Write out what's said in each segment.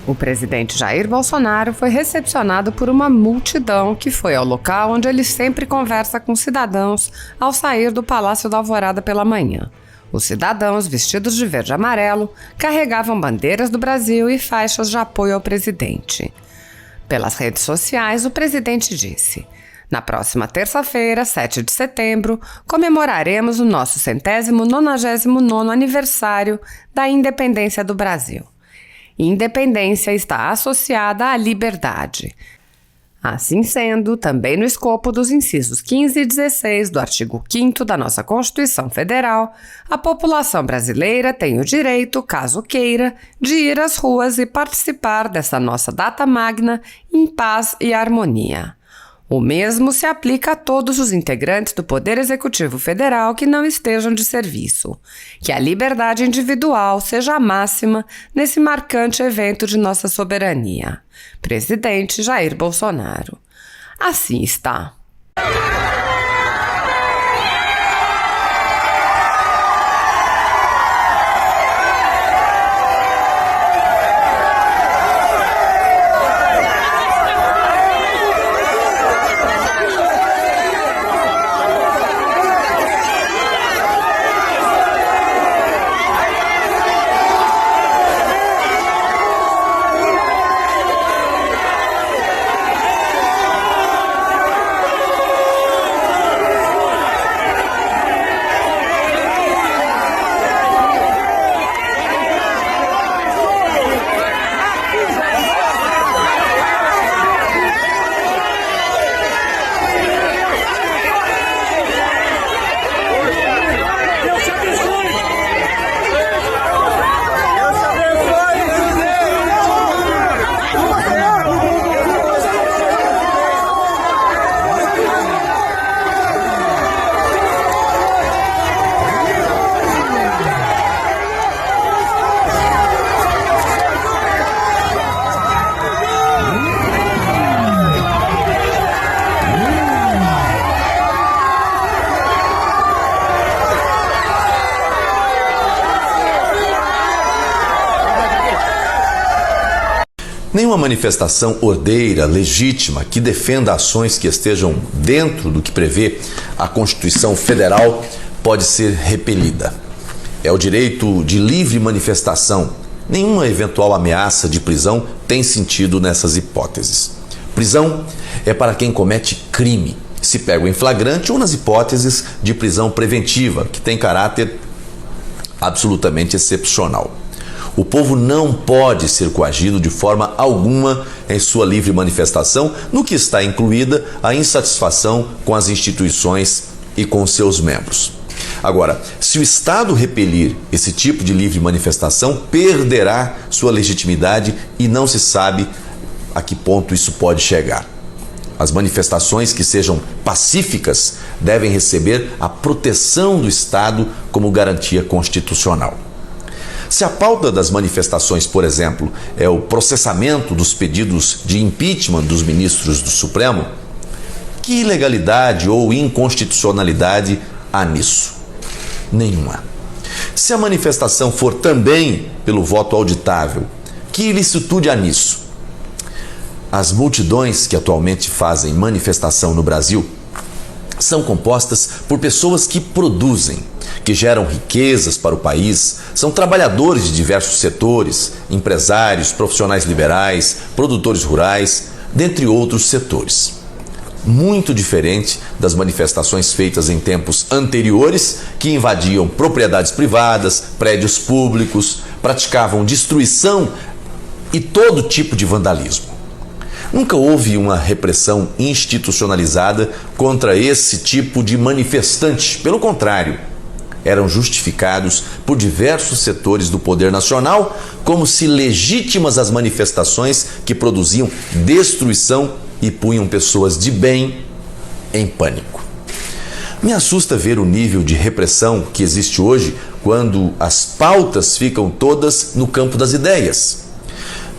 O presidente Jair Bolsonaro foi recepcionado por uma multidão que foi ao local onde ele sempre conversa com cidadãos ao sair do Palácio da Alvorada pela manhã. Os cidadãos, vestidos de verde e amarelo, carregavam bandeiras do Brasil e faixas de apoio ao presidente. Pelas redes sociais, o presidente disse: "Na próxima terça-feira, 7 de setembro, comemoraremos o nosso 199º aniversário da independência do Brasil. Independência está associada à liberdade. Assim sendo, também no escopo dos incisos 15 e 16 do artigo 5º da nossa Constituição Federal, a população brasileira tem o direito, caso queira, de ir às ruas e participar dessa nossa data magna em paz e harmonia. O mesmo se aplica a todos os integrantes do Poder Executivo Federal que não estejam de serviço. Que a liberdade individual seja a máxima nesse marcante evento de nossa soberania. Presidente Jair Bolsonaro." Assim está. Nenhuma manifestação ordeira, legítima, que defenda ações que estejam dentro do que prevê a Constituição Federal pode ser repelida. É o direito de livre manifestação. Nenhuma eventual ameaça de prisão tem sentido nessas hipóteses. Prisão é para quem comete crime, se pega em flagrante, ou nas hipóteses de prisão preventiva, que tem caráter absolutamente excepcional. O povo não pode ser coagido de forma alguma em sua livre manifestação, no que está incluída a insatisfação com as instituições e com seus membros. Agora, se o Estado repelir esse tipo de livre manifestação, perderá sua legitimidade e não se sabe a que ponto isso pode chegar. As manifestações que sejam pacíficas devem receber a proteção do Estado como garantia constitucional. Se a pauta das manifestações, por exemplo, é o processamento dos pedidos de impeachment dos ministros do Supremo, que ilegalidade ou inconstitucionalidade há nisso? Nenhuma. Se a manifestação for também pelo voto auditável, que ilicitude há nisso? As multidões que atualmente fazem manifestação no Brasil são compostas por pessoas que produzem, que geram riquezas para o país, são trabalhadores de diversos setores, empresários, profissionais liberais, produtores rurais, dentre outros setores. Muito diferente das manifestações feitas em tempos anteriores, que invadiam propriedades privadas, prédios públicos, praticavam destruição e todo tipo de vandalismo. Nunca houve uma repressão institucionalizada contra esse tipo de manifestante. Pelo contrário, eram justificados por diversos setores do poder nacional como se legítimas as manifestações que produziam destruição e punham pessoas de bem em pânico. Me assusta ver o nível de repressão que existe hoje quando as pautas ficam todas no campo das ideias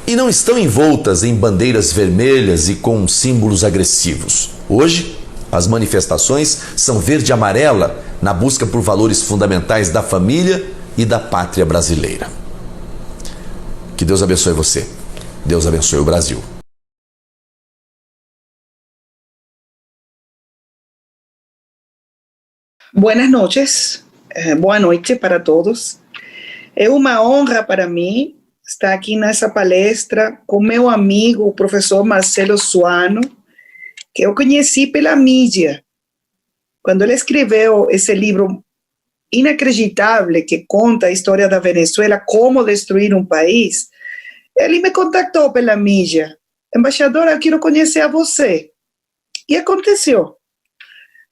e não estão envoltas em bandeiras vermelhas e com símbolos agressivos. Hoje, as manifestações são verde e amarela na busca por valores fundamentais da família e da pátria brasileira. Que Deus abençoe você. Deus abençoe o Brasil. Buenas noches, boa noite para todos. É uma honra para mim estar aqui nessa palestra com meu amigo, o professor Marcelo Suano, que eu conheci pela mídia. Quando ele escreveu esse livro inacreditável que conta a história da Venezuela, como destruir um país, ele me contactou pela mídia. Embaixadora, eu quero conhecer a você. E aconteceu.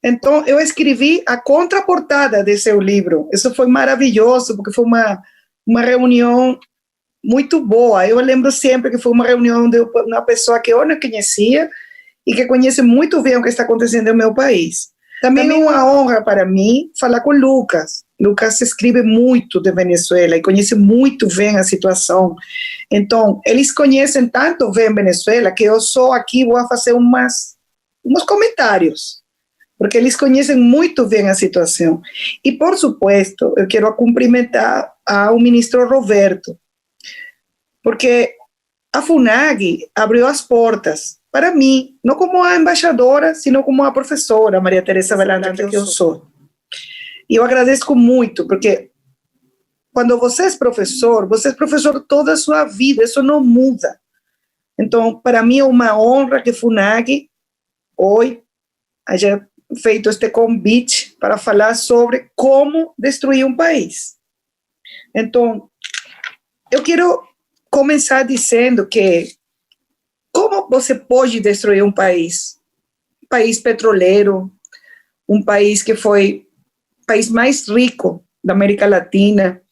Então, eu escrevi a contraportada de seu livro. Isso foi maravilhoso, porque foi uma reunião muito boa. Eu lembro sempre que foi uma reunião de uma pessoa que eu não conhecia e que conhece muito bem o que está acontecendo no meu país. Também é uma honra para mim falar com Lucas. Lucas escreve muito de Venezuela e conhece muito bem a situação. Então, eles conhecem tanto bem Venezuela que eu só aqui vou fazer uns comentários, porque eles conhecem muito bem a situação. E, por supuesto, eu quero cumprimentar ao ministro Roberto, porque a FUNAG abriu as portas para mim, não como a embaixadora, sino como a professora Maria Teresa Velanda, que eu sou. E eu agradeço muito, porque quando você é professor toda a sua vida, isso não muda. Então, para mim é uma honra que a FUNAG hoje haya feito este convite para falar sobre como destruir um país. Então, eu quero começar dizendo que como você pode destruir um país? Um país petroleiro, um país que foi o país mais rico da América Latina,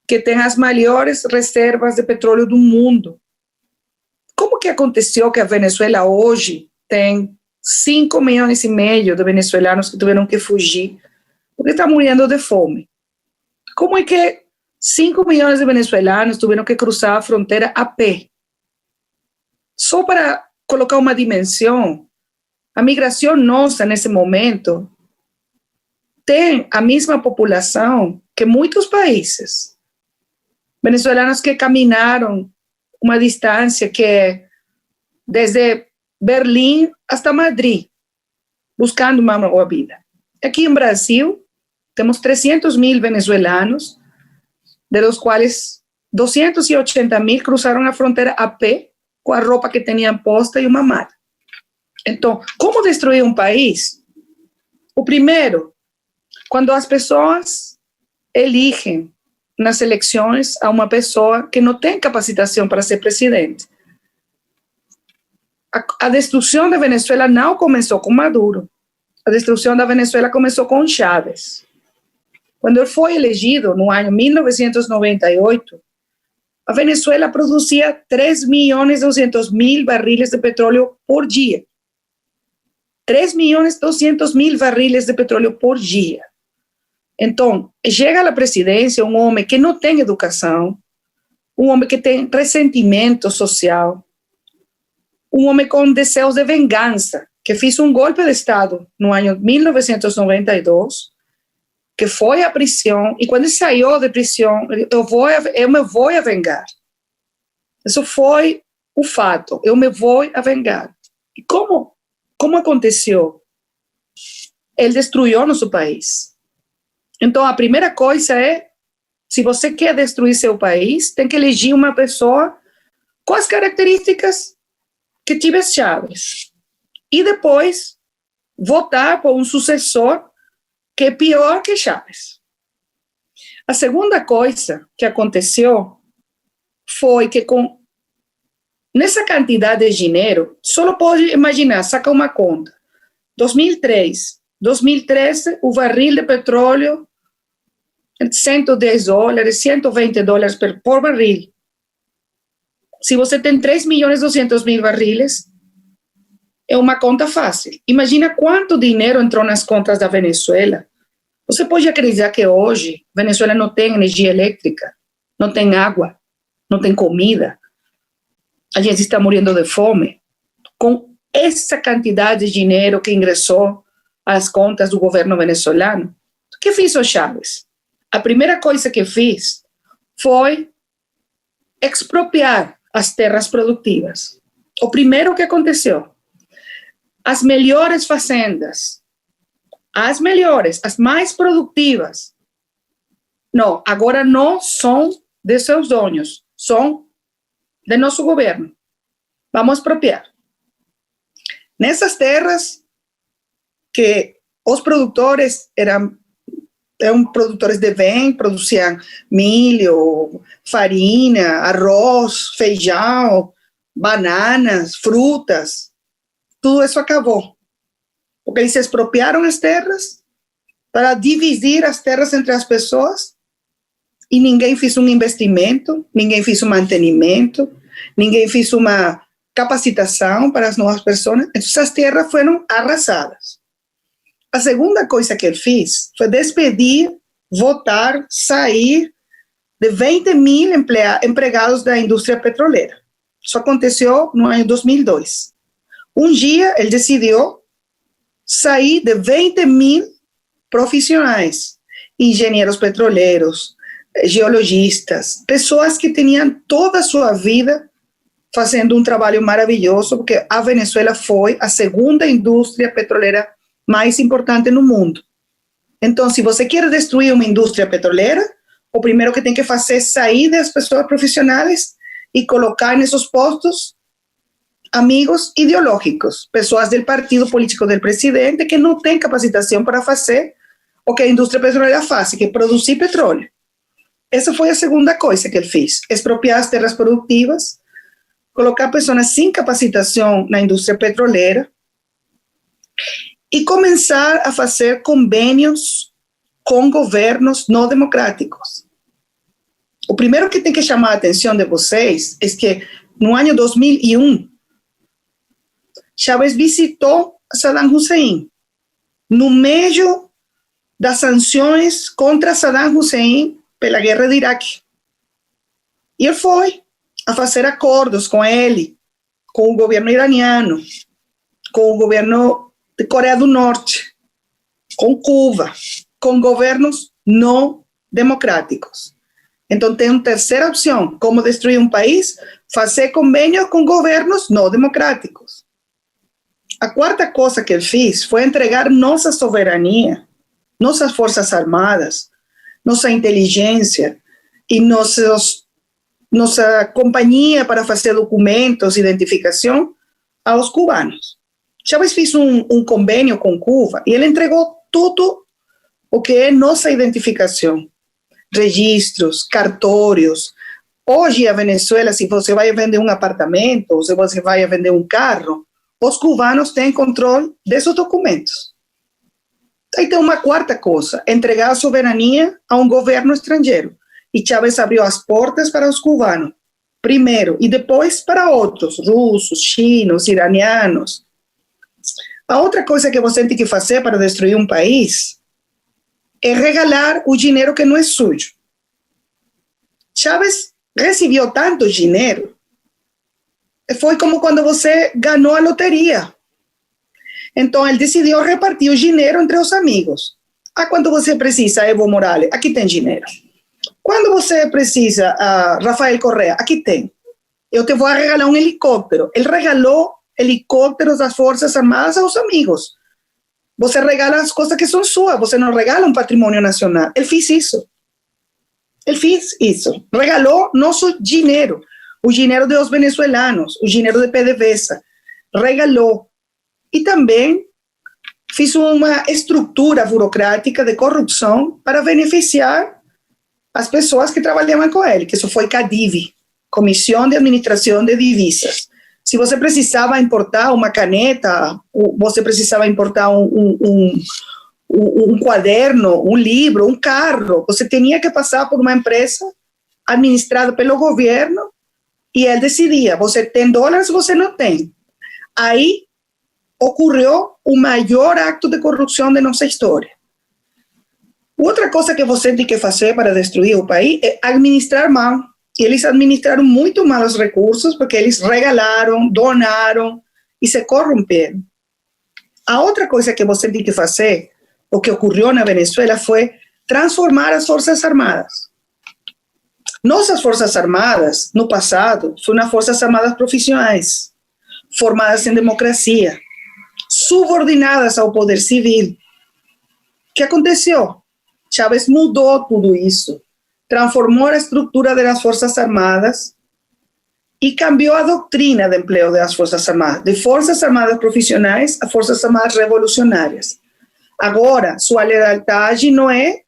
que tem as maiores reservas de petróleo do mundo. Como que aconteceu que a Venezuela hoje tem 5,5 milhões de venezuelanos que tiveram que fugir porque estão morrendo de fome? Como é que 5 milhões de venezuelanos tiveram que cruzar a fronteira a pé? Só para colocar uma dimensão, a migração nossa nesse momento tem a mesma população que muitos países. Venezuelanos que caminaram uma distância que é desde Berlim hasta Madrid, buscando uma boa vida. Aqui em Brasil, temos 300 mil venezuelanos, de los quais 280 mil cruzaram a fronteira a pé, com a roupa que tinham posta e uma mala. Então, como destruir um país? O primeiro, quando as pessoas elegem nas eleições a uma pessoa que não tem capacitação para ser presidente. A destruição da Venezuela não começou com Maduro. A destruição da Venezuela começou com Chávez. Quando ele foi elegido no ano 1998, a Venezuela produzia 3.200.000 barriles de petróleo por dia. 3.200.000 barriles de petróleo por dia. Então, chega à presidência um homem que não tem educação, um homem que tem ressentimento social, um homem com desejos de vingança, que fez um golpe de Estado no ano 1992, que foi à prisão, e quando ele saiu de prisão, eu me vou a vingar. Isso foi o fato, eu me vou a vingar. E como aconteceu? Ele destruiu nosso país. Então, a primeira coisa é, se você quer destruir seu país, tem que eleger uma pessoa com as características que tive Chávez. E depois, votar por um sucessor que é pior que Chávez. A segunda coisa que aconteceu foi que nessa quantidade de dinheiro, só pode imaginar, saca uma conta. 2013, o barril de petróleo, $110, $120 por barril. Se você tem 3.200.000 barriles, é uma conta fácil. Imagina quanto dinheiro entrou nas contas da Venezuela. Você pode acreditar que hoje a Venezuela não tem energia elétrica, não tem água, não tem comida. A gente está morrendo de fome. Com essa quantidade de dinheiro que ingressou às contas do governo venezuelano, o que fez o Chávez? A primeira coisa que fez foi expropriar as terras produtivas. O primeiro que aconteceu, as melhores fazendas, as melhores, as mais produtivas, não, agora não são de seus donos, são de nosso governo. Vamos expropriar. Nessas terras que os produtores eram produtores de bem, produziam milho, farinha, arroz, feijão, bananas, frutas, tudo isso acabou. Porque eles expropriaram as terras para dividir as terras entre as pessoas e ninguém fez um investimento, ninguém fez um mantenimento, ninguém fez uma capacitação para as novas pessoas. Então, essas terras foram arrasadas. A segunda coisa que ele fez foi despedir, votar, sair de 20 mil empregados da indústria petroleira. Isso aconteceu no ano 2002. Um dia, ele decidiu sair de 20 mil profissionais, engenheiros petroleiros, geologistas, pessoas que tinham toda a sua vida fazendo um trabalho maravilhoso, porque a Venezuela foi a segunda indústria petroleira mais importante no mundo. Então, se você quer destruir uma indústria petroleira, o primeiro que tem que fazer é sair das pessoas profissionais e colocar nesses postos amigos ideológicos, pessoas do partido político do presidente que não têm capacitação para fazer o que a indústria petroleira faz, que é produzir petróleo. Essa foi a segunda coisa que ele fez, expropriar as terras produtivas, colocar pessoas sem capacitação na indústria petroleira e começar a fazer convênios com governos não democráticos. O primeiro que tem que chamar a atenção de vocês é que no ano 2001, Chávez visitou Saddam Hussein no meio das sanções contra Saddam Hussein pela guerra de Iraque. E ele foi a fazer acordos com ele, com o governo iraniano, com o governo de Coreia do Norte, com Cuba, com governos não democráticos. Então, tem uma terceira opção, como destruir um país, fazer convênio com governos não democráticos. A quarta coisa que ele fez foi entregar nossa soberania, nossas forças armadas, nossa inteligência e nossa companhia para fazer documentos, identificação, aos cubanos. Chávez fez um convênio com Cuba e ele entregou tudo o que é nossa identificação, registros, cartórios. Hoje, a Venezuela, se você vai vender um apartamento, ou se você vai vender um carro, os cubanos têm controle desses documentos. Aí tem uma quarta coisa, entregar a soberania a um governo estrangeiro. E Chávez abriu as portas para os cubanos, primeiro, e depois para outros, russos, chinos, iranianos. A outra coisa que você tem que fazer para destruir um país é regalar o dinheiro que não é sujo. Chávez recebeu tanto dinheiro, foi como quando você ganhou a loteria. Então, ele decidiu repartir o dinheiro entre os amigos. Quando você precisa, Evo Morales, aqui tem dinheiro. Quando você precisa, Rafael Correa, aqui tem. Eu te vou regalar um helicóptero. Ele regalou helicópteros das Forças Armadas aos amigos. Você regala as coisas que são suas, você não regala um patrimônio nacional. Ele fez isso. Ele fez isso. Regalou nosso dinheiro, o dinheiro dos venezuelanos, o dinheiro de PDVSA. Regalou. E também fez uma estrutura burocrática de corrupção para beneficiar as pessoas que trabalhavam com ele, que isso foi CADIV, Comissão de Administração de Divisas. Se você precisava importar uma caneta, você precisava importar um quaderno, um livro, um carro, você tinha que passar por uma empresa administrada pelo governo e ele decidia, você tem dólares ou você não tem. Aí ocorreu o maior acto de corrupção de nossa história. Outra coisa que você tem que fazer para destruir o país é administrar mal. E eles administraram muito mal os recursos porque eles regalaram, donaram e se corromperam. A outra coisa que você tem que fazer, o que ocorreu na Venezuela, foi transformar as Forças Armadas. Nossas Forças Armadas, no passado, foram Forças Armadas profissionais, formadas em democracia, subordinadas ao poder civil. O que aconteceu? Chávez mudou tudo isso, transformou a estrutura das Forças Armadas e cambiou a doutrina de emprego das Forças Armadas, de Forças Armadas profissionais a Forças Armadas revolucionárias. Agora, sua lealdade não é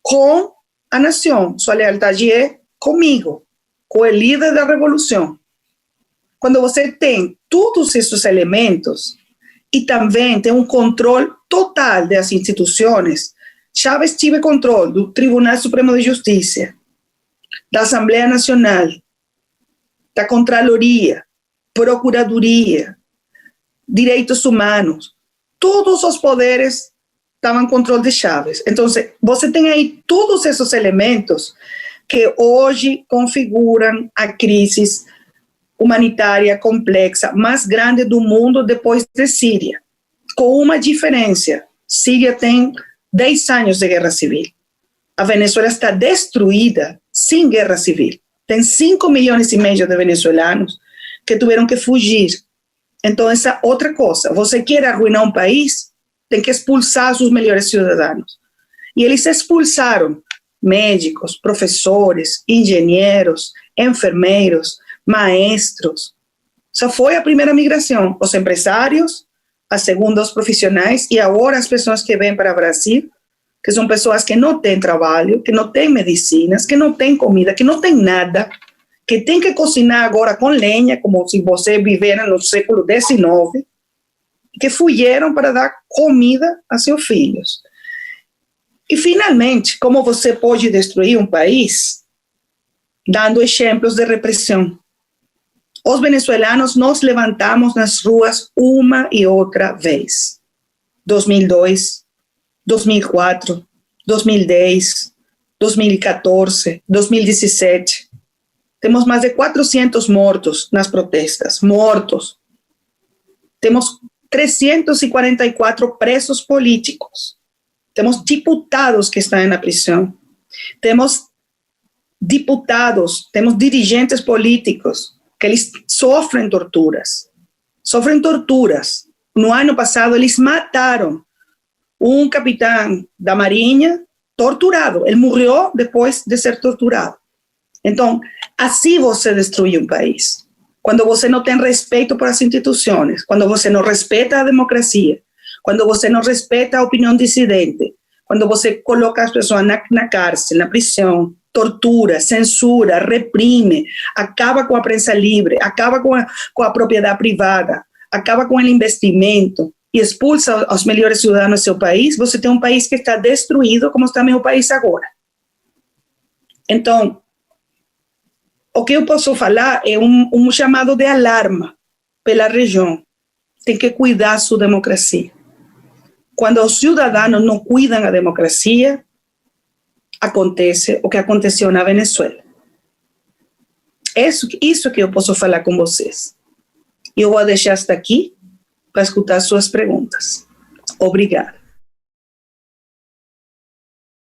com a nação, sua lealdade é comigo, com o líder da revolução. Quando você tem todos esses elementos e também tem um controle total das instituições, Chávez tive controle do Tribunal Supremo de Justiça, da Assembleia Nacional, da Contraloria, Procuradoria, Direitos Humanos, todos os poderes estavam em controle de Chávez. Então, você tem aí todos esses elementos que hoje configuram a crise humanitária complexa mais grande do mundo depois de Síria, com uma diferença. Síria tem 10 anos de guerra civil. A Venezuela está destruída sem guerra civil. Tem 5 milhões e meio de venezuelanos que tiveram que fugir. Então, essa outra coisa. Você quer arruinar um país, tem que expulsar os melhores cidadãos. E eles expulsaram médicos, professores, engenheiros, enfermeiros, maestros. Essa foi a primeira migração. Os empresários, a segunda, os profissionais, e agora as pessoas que vêm para o Brasil, que são pessoas que não têm trabalho, que não têm medicinas, que não têm comida, que não têm nada, que têm que cozinhar agora com lenha, como se você vivera no século XIX, que fugiram para dar comida a seus filhos. E, finalmente, como você pode destruir um país? Dando exemplos de repressão. Os venezuelanos nos levantamos nas ruas uma e outra vez. 2002, 2004, 2010, 2014, 2017. Temos mais de 400 mortos nas protestas. Mortos. Temos 344 presos políticos. Temos deputados que estão na prisão. Temos deputados, temos dirigentes políticos que eles sofrem torturas. Sofrem torturas. No ano passado, eles mataram um capitão da Marinha torturado. Ele morreu depois de ser torturado. Então, assim você destrui um país. Quando você não tem respeito por as instituições, quando você não respeita a democracia, quando você não respeita a opinião dissidente, quando você coloca as pessoas na cárcel, na prisão, tortura, censura, reprime, acaba com a prensa livre, acaba com a propriedade privada, acaba com o investimento e expulsa os melhores cidadãos do seu país, você tem um país que está destruído, como está meu país agora. Então, o que eu posso falar é um chamado de alarma pela região. Tem que cuidar sua democracia. Quando os cidadãos não cuidam a democracia, acontece o que aconteceu na Venezuela. Isso que eu posso falar com vocês. Eu vou deixar hasta aqui para escutar suas perguntas. Obrigada.